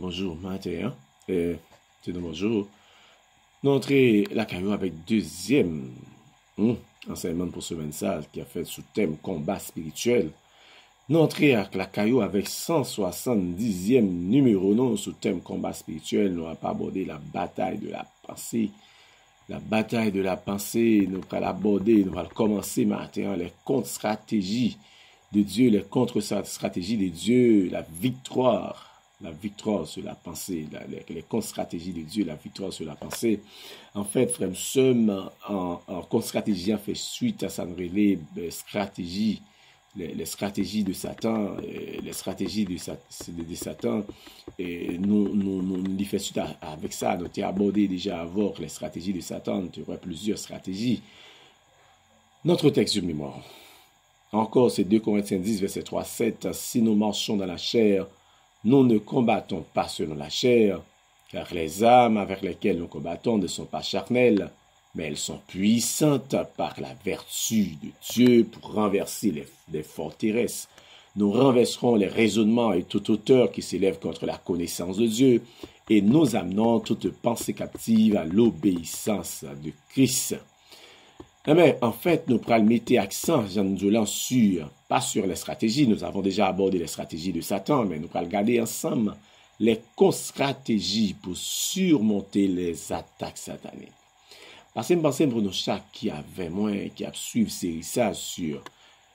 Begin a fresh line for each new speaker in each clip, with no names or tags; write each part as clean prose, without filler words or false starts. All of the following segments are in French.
bonjour, matin, c'est de bonjour. Nous entrons la caillou avec deuxième enseignement pour ce message qui a fait sous thème combat spirituel. Nous entrons avec la caillou avec 170e numéro non sous thème combat spirituel. Nous n'avons pas abordé la bataille de la pensée. La bataille de la pensée, nous allons l'aborder, nous allons commencer matin les contre-stratégies de Dieu, les contre-stratégies de Dieu, la victoire sur la pensée, les contre-stratégies de Dieu, la victoire sur la pensée. En fait, frère, nous sommes en contre-stratégie, en fait, suite à sa relève stratégie, les stratégies de Satan, les stratégies de Satan, et nous fait suite avec ça, nous avons abordé déjà avant les stratégies de Satan, nous avons plusieurs stratégies. Notre texte de mémoire. Encore, c'est 2 Corinthiens 10, verset 3-7. Si nous marchons dans la chair, nous ne combattons pas selon la chair, car les armes avec lesquelles nous combattons ne sont pas charnelles, mais elles sont puissantes par la vertu de Dieu pour renverser les forteresses. Nous renverserons les raisonnements et toute hauteur qui s'élève contre la connaissance de Dieu, et nous amenons toute pensée captive à l'obéissance de Christ. Mais en fait, nous pourrons mettre accent, pas sur les stratégies. Nous avons déjà abordé les stratégies de Satan, mais nous pourrons regarder ensemble les contre-stratégies pour surmonter les attaques sataniques. Parce que je pense pour nous chaque qui avait moins, qui a suivi ça sur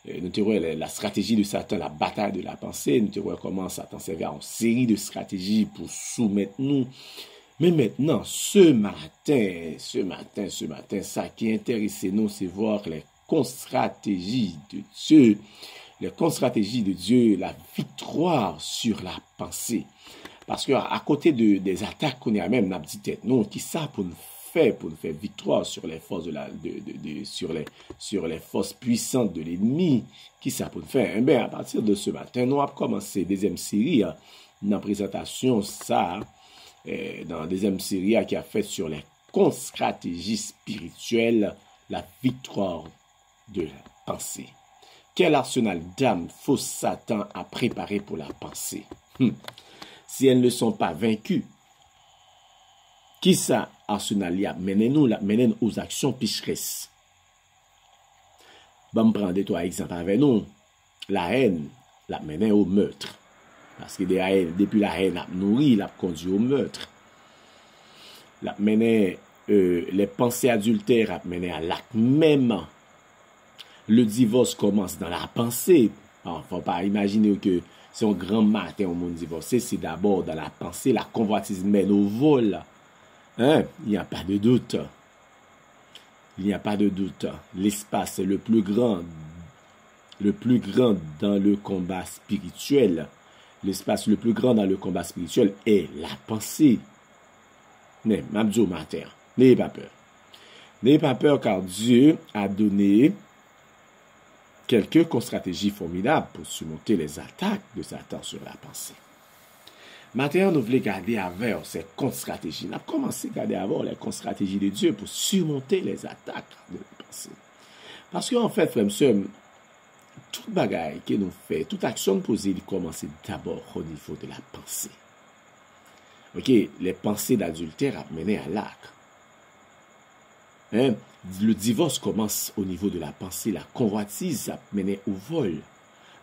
la stratégie de Satan, la bataille de la pensée, nous verrons comment Satan servait en série de stratégies pour soumettre nous. Mais maintenant, ce matin, ça qui intéresse nous, c'est voir les contre-stratégies de Dieu. Les contre-stratégies de Dieu, la victoire sur la pensée. Parce qu'à côté des attaques qu'on a même, n'a dit tête, non, qui ça pour nous faire victoire sur les forces sur les forces puissantes de l'ennemi, qui ça pour nous faire? Ben, à partir de ce matin, nous avons commencé deuxième série, dans la présentation, ça, dans la deuxième série qui a fait sur les contre-stratégies spirituelles, la victoire de la pensée. Quel arsenal d'âme faux Satan a préparé pour la pensée? Si elles ne sont pas vaincues, qui ça arsenal y a mène aux actions pécheresses? Bon, prendre trois exemples avec nous. La haine la mène au meurtre. Parce que depuis la haine, la nourrit, la conduit au meurtre. La mené, les pensées adultères, la mené à l'acte même. Le divorce commence dans la pensée. Il ne faut pas imaginer que c'est un grand matin au monde divorcé. C'est d'abord dans la pensée. La convoitise mène au vol. Il n'y a pas de doute. Il n'y a pas de doute. L'espace est le plus grand dans le combat spirituel. L'espace le plus grand dans le combat spirituel est la pensée. Mais, Mabdou Mater, n'ayez pas peur. N'ayez pas peur car Dieu a donné quelques contre-stratégies formidables pour surmonter les attaques de Satan sur la pensée. Maintenant, nous voulons garder avec ces contre-stratégies. Nous avons commencé à garder avec les contre-stratégies de Dieu pour surmonter les attaques de la pensée. Parce qu'en fait, frère, toute bagaille que nous faisons, toute action posée, il commence d'abord au niveau de la pensée. Ok, les pensées d'adultère a mené à l'acte. Le divorce commence au niveau de la pensée, la convoitise a mené au vol.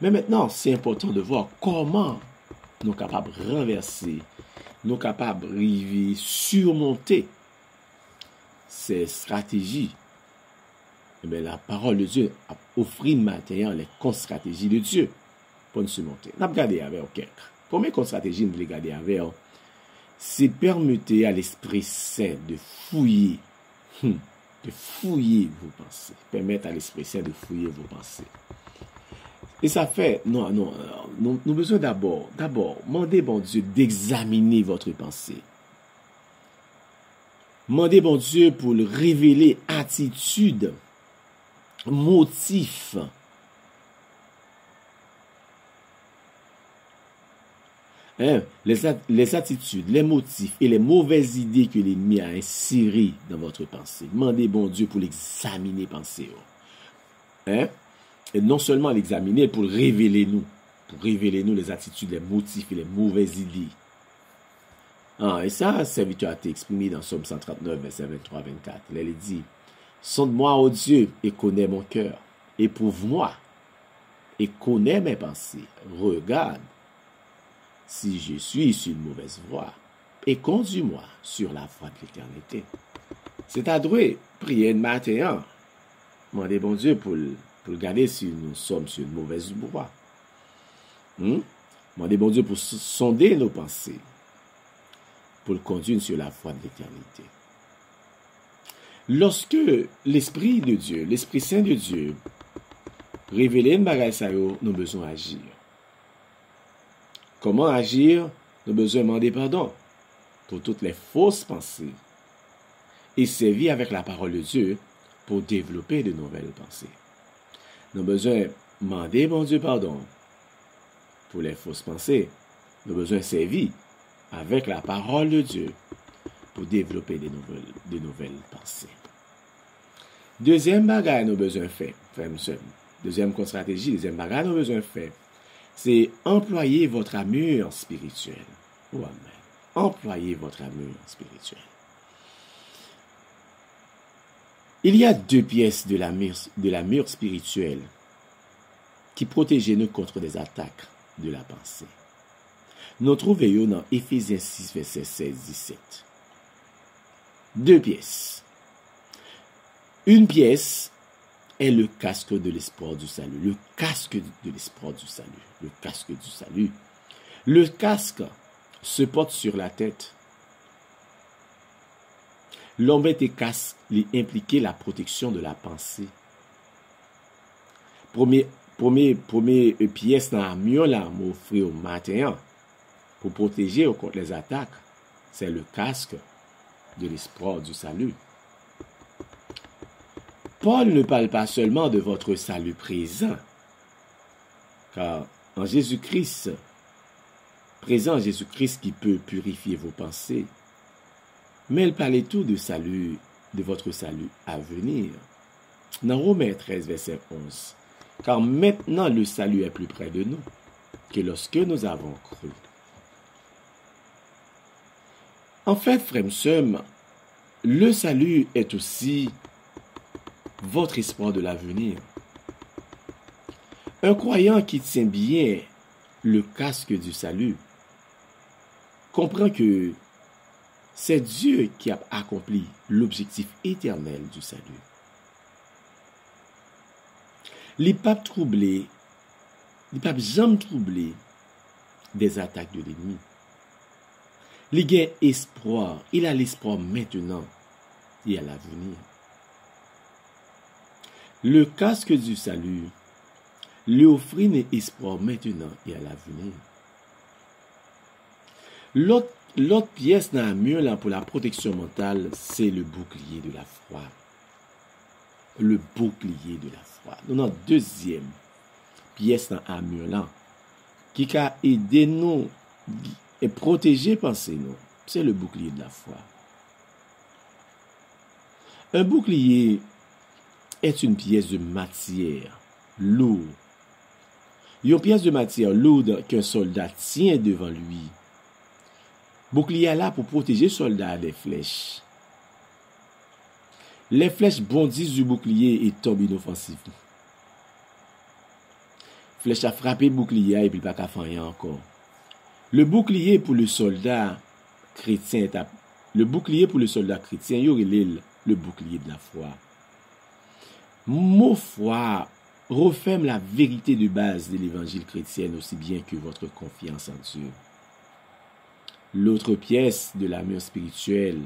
Mais maintenant, c'est important de voir comment nous sommes capables de renverser, nous sommes capables de surmonter ces stratégies. Mais la parole de Dieu a offert maintenant les contre-stratégies de Dieu pour nous surmonter. Nous avons regardé avec quelques. Combien de contre-stratégies nous avons regardé avec? C'est permettre à l'Esprit Saint de fouiller vos pensées. Permettre à l'Esprit Saint de fouiller vos pensées. Et ça fait, nous avons besoin d'abord, demandez bon Dieu d'examiner votre pensée. Demandez bon Dieu pour le révéler attitude, motif. Les attitudes, les motifs et les mauvaises idées que l'ennemi a insérées dans votre pensée. Demandez bon Dieu pour l'examiner pensée. Et non seulement l'examiner, pour révéler nous les attitudes, les motifs et les mauvaises idées. Et ça, serviteur a été exprimé dans Somme 139, verset 23-24. Elle dit, sonde-moi, ô Dieu, et connais mon cœur. Éprouve-moi, et connais mes pensées. Regarde si je suis sur une mauvaise voie, et conduis-moi sur la voie de l'éternité. C'est à droit, prier de matin, demander bon Dieu pour regarder si nous sommes sur une mauvaise voie. Demander bon Dieu pour sonder nos pensées, pour le conduire sur la voie de l'éternité. Lorsque l'Esprit de Dieu, l'Esprit Saint de Dieu, révèle une bagaille ça, nous avons besoin d'agir. Comment agir? Nous avons besoin de demander pardon pour toutes les fausses pensées et servir avec la parole de Dieu pour développer de nouvelles pensées. Nous avons besoin de demander, bon Dieu, pardon pour les fausses pensées. Nous avons besoin de servir avec la parole de Dieu pour développer de nouvelles pensées. Deuxième bagage nous avons besoin de faire, frères et sœurs. Deuxième stratégie, deuxième bagage nous avons besoin de faire, c'est employer votre armure spirituelle. Oh, amen. Employez votre armure spirituelle. Il y a deux pièces de l'armure spirituelle qui protègent nous contre des attaques de la pensée. Nous trouvons dans Éphésiens 6, verset 16-17. Deux pièces. Une pièce est le casque de l'espoir du salut. Le casque de l'espoir du salut. Le casque du salut. Le casque se porte sur la tête. L'embêté casque impliquait la protection de la pensée. Premier pièce dans l'armure là m'offrir au matin pour protéger contre les attaques, c'est le casque de l'espoir du salut. Paul ne parle pas seulement de votre salut présent, car en Jésus-Christ, présent Jésus-Christ qui peut purifier vos pensées, mais il parlait tout de votre salut à venir. Dans Romains 13, verset 11, car maintenant le salut est plus près de nous que lorsque nous avons cru. En fait, frères et sœurs, le salut est aussi votre espoir de l'avenir. Un croyant qui tient bien le casque du salut comprend que c'est Dieu qui a accompli l'objectif éternel du salut. Les papes troublés, les papes jamais troublés des attaques de l'ennemi. Les gains espoir, il a l'espoir maintenant et à l'avenir. Le casque du salut lui offre un espoir maintenant et à l'avenir. L'autre pièce dans la mur là pour la protection mentale, c'est le bouclier de la foi. Le bouclier de la foi. Nous avons deuxième pièce dans la mur là qui a aidé nous et protéger pensez nous. C'est le bouclier de la foi. Un bouclier est une pièce de matière lourde. Une pièce de matière lourde qu'un soldat tient devant lui. Bouclier est là pour protéger le soldat des flèches. Les flèches bondissent du bouclier et tombent inoffensivement. Flèche a frappé le bouclier et puis pas qu'à faire rien encore. Le bouclier pour le soldat chrétien, il y aurait le bouclier de la foi. Mot foi referme la vérité de base de l'évangile chrétien aussi bien que votre confiance en Dieu. L'autre pièce de l'armure spirituelle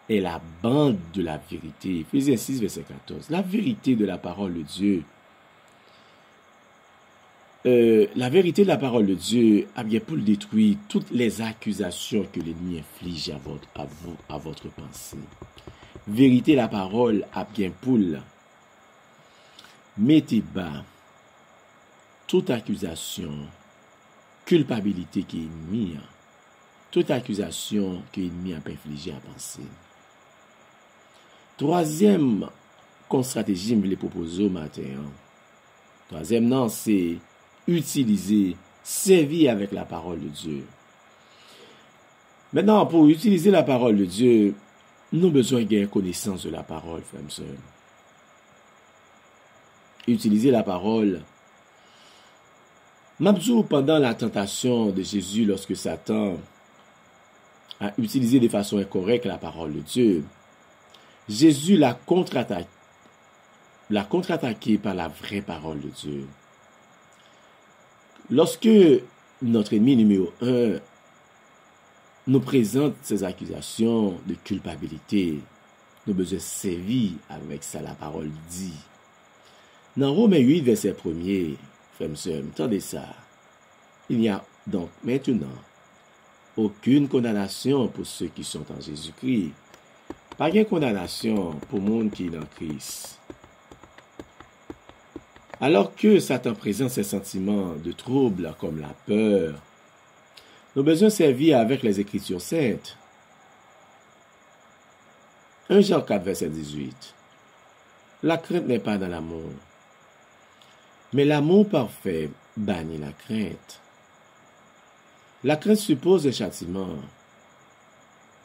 est la bande de la vérité. Éphésiens 6, verset 14. La vérité de la parole de Dieu. La vérité de la parole de Dieu a bien pour détruire toutes les accusations que l'ennemi inflige à votre pensée. Vérité de la parole a bien pour mettez bas toute accusation, culpabilité qui est ennemi, toute accusation que l'ennemi a infligée à penser. Troisième stratégie que je vais proposer au matin. Troisième non, c'est utiliser, servir avec la parole de Dieu. Maintenant, pour utiliser la parole de Dieu, nous avons besoin de connaissance de la parole, frères et sœurs. Utiliser la parole. Mabzou, pendant la tentation de Jésus, lorsque Satan a utilisé de façon incorrecte la parole de Dieu, Jésus l'a contre-attaqué par la vraie parole de Dieu. Lorsque notre ennemi numéro 1 nous présente ses accusations de culpabilité, nous besoin sévir avec ça, la parole dit. Dans Romains 8, verset 1er, frères et sœurs, entendez ça. Il n'y a donc maintenant aucune condamnation pour ceux qui sont en Jésus-Christ. Pas de condamnation pour le monde qui est dans Christ. Alors que Satan présente ses sentiments de trouble comme la peur, nous avons besoin de servir avec les Écritures saintes. 1 Jean 4, verset 18. La crainte n'est pas dans l'amour, mais l'amour parfait bannit la crainte. La crainte suppose un châtiment,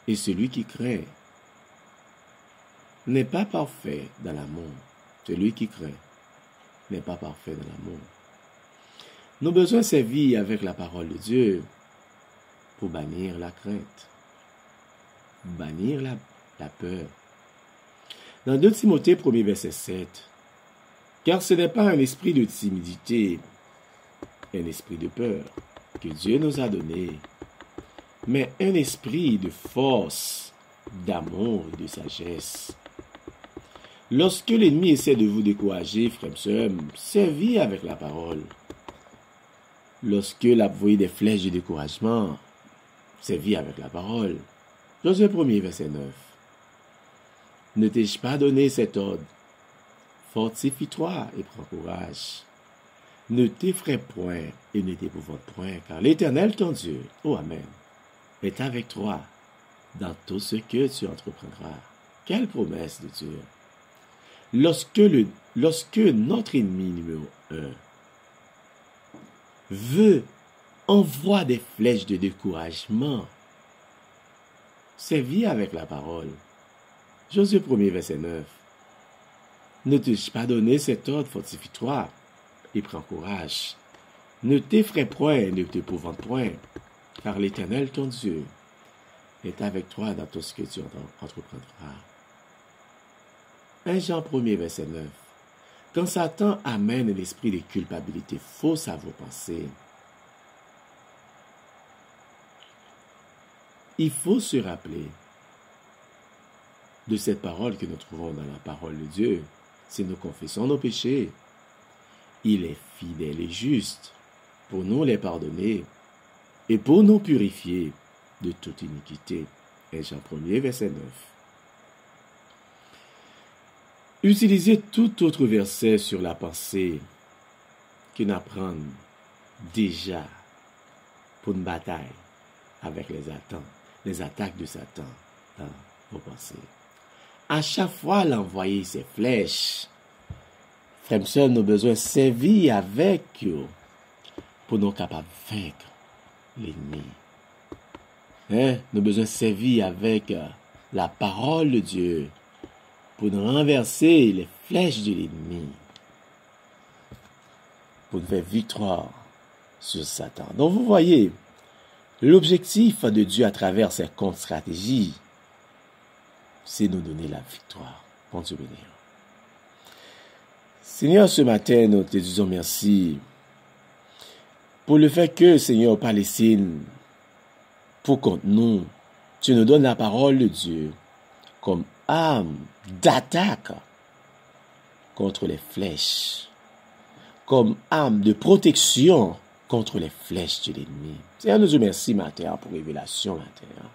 et celui qui craint n'est pas parfait dans l'amour. Celui qui craint n'est pas parfait dans l'amour. Nous avons besoin de servir avec la parole de Dieu pour bannir la crainte, bannir la peur. Dans 2 Timothée 1er verset 7, car ce n'est pas un esprit de timidité, un esprit de peur que Dieu nous a donné, mais un esprit de force, d'amour et de sagesse. Lorsque l'ennemi essaie de vous décourager, frères et sœurs, servez avec la parole. Lorsque vous voyez des flèches de découragement, servez avec la parole. Josué 1er, verset 9. Ne t'ai-je pas donné cet ordre? Fortifie-toi et prends courage. Ne t'effraie point et ne t'épouvante point, car l'Éternel, ton Dieu, oh Amen, est avec toi dans tout ce que tu entreprendras. Quelle promesse de Dieu! Lorsque notre ennemi numéro 1 envoie des flèches de découragement, servis avec la parole. Josué 1er, verset 9. Ne t'ai-je pas donné cet ordre, fortifie-toi et prends courage. Ne t'effraie point et ne t'épouvante point, car l'Éternel, ton Dieu, est avec toi dans tout ce que tu entreprendras. 1 Jean 1er, verset 9. Quand Satan amène un esprit de culpabilité fausse à vos pensées, il faut se rappeler de cette parole que nous trouvons dans la parole de Dieu. Si nous confessons nos péchés, il est fidèle et juste pour nous les pardonner et pour nous purifier de toute iniquité. 1 Jean 1er, verset 9. Utilisez tout autre verset sur la pensée qui n'apprend déjà pour une bataille avec les attaques de Satan dans vos pensées. À chaque fois, l'envoyer ses flèches, frères et sœurs, nous avons besoin de servir avec eux pour nous capables de vaincre l'ennemi. Nous avons besoin de servir avec la parole de Dieu pour nous renverser les flèches de l'ennemi, pour nous faire victoire sur Satan. Donc vous voyez, l'objectif de Dieu à travers ses contre-stratégies, c'est nous donner la victoire. Bon Dieu béni. Seigneur, ce matin, nous te disons merci pour le fait que, Seigneur, Palestine, pour contre nous, tu nous donnes la parole de Dieu comme arme d'attaque contre les flèches, comme arme de protection contre les flèches de l'ennemi. Seigneur, nous te remercions matin pour révélation matin.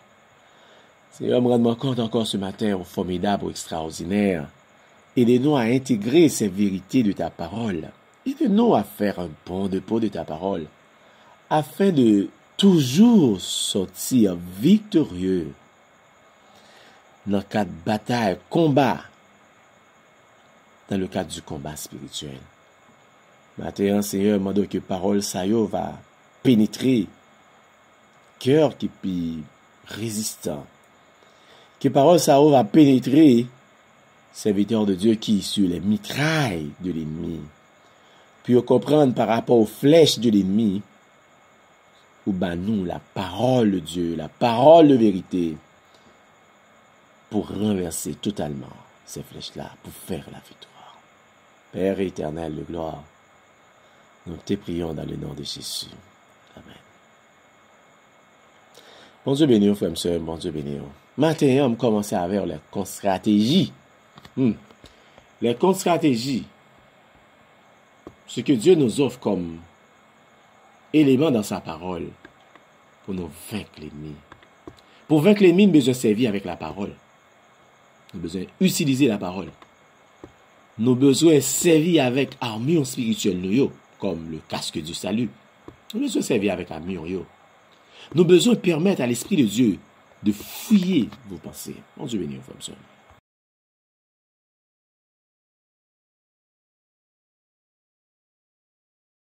Seigneur, me rends compte encore ce matin au formidable, au extraordinaire. Aide-nous à intégrer ces vérités de ta parole. Aide-nous à faire un bond de peau de ta parole, afin de toujours sortir victorieux dans le cadre de bataille, combat, dans le cadre du combat spirituel. Maintenant, Seigneur, je demande que parole ça va pénétrer cœur qui puis résistant. Que parole ça va pénétrer, serviteur de Dieu qui sur les mitrailles de l'ennemi. Puis comprendre par rapport aux flèches de l'ennemi, ou nous la parole de Dieu, la parole de vérité, pour renverser totalement ces flèches-là, pour faire la victoire. Père éternel de gloire, nous te prions dans le nom de Jésus. Amen. Bon Dieu béni, frère, monsieur, bon Dieu béni. Maintenant, on commence à avoir les contre-stratégies. Les contre-stratégies. Ce que Dieu nous offre comme élément dans sa parole pour nous vaincre l'ennemi. Pour vaincre l'ennemi, nous avons besoin de servir avec la parole. Nous avons besoin d'utiliser la parole. Nous avons besoin de servir avec armure spirituelle, comme le casque du salut. Nous avons besoin de servir avec armure. Nous avons besoin de permettre à l'Esprit de Dieu de fouiller vos pensées. Mon Dieu béni, frère.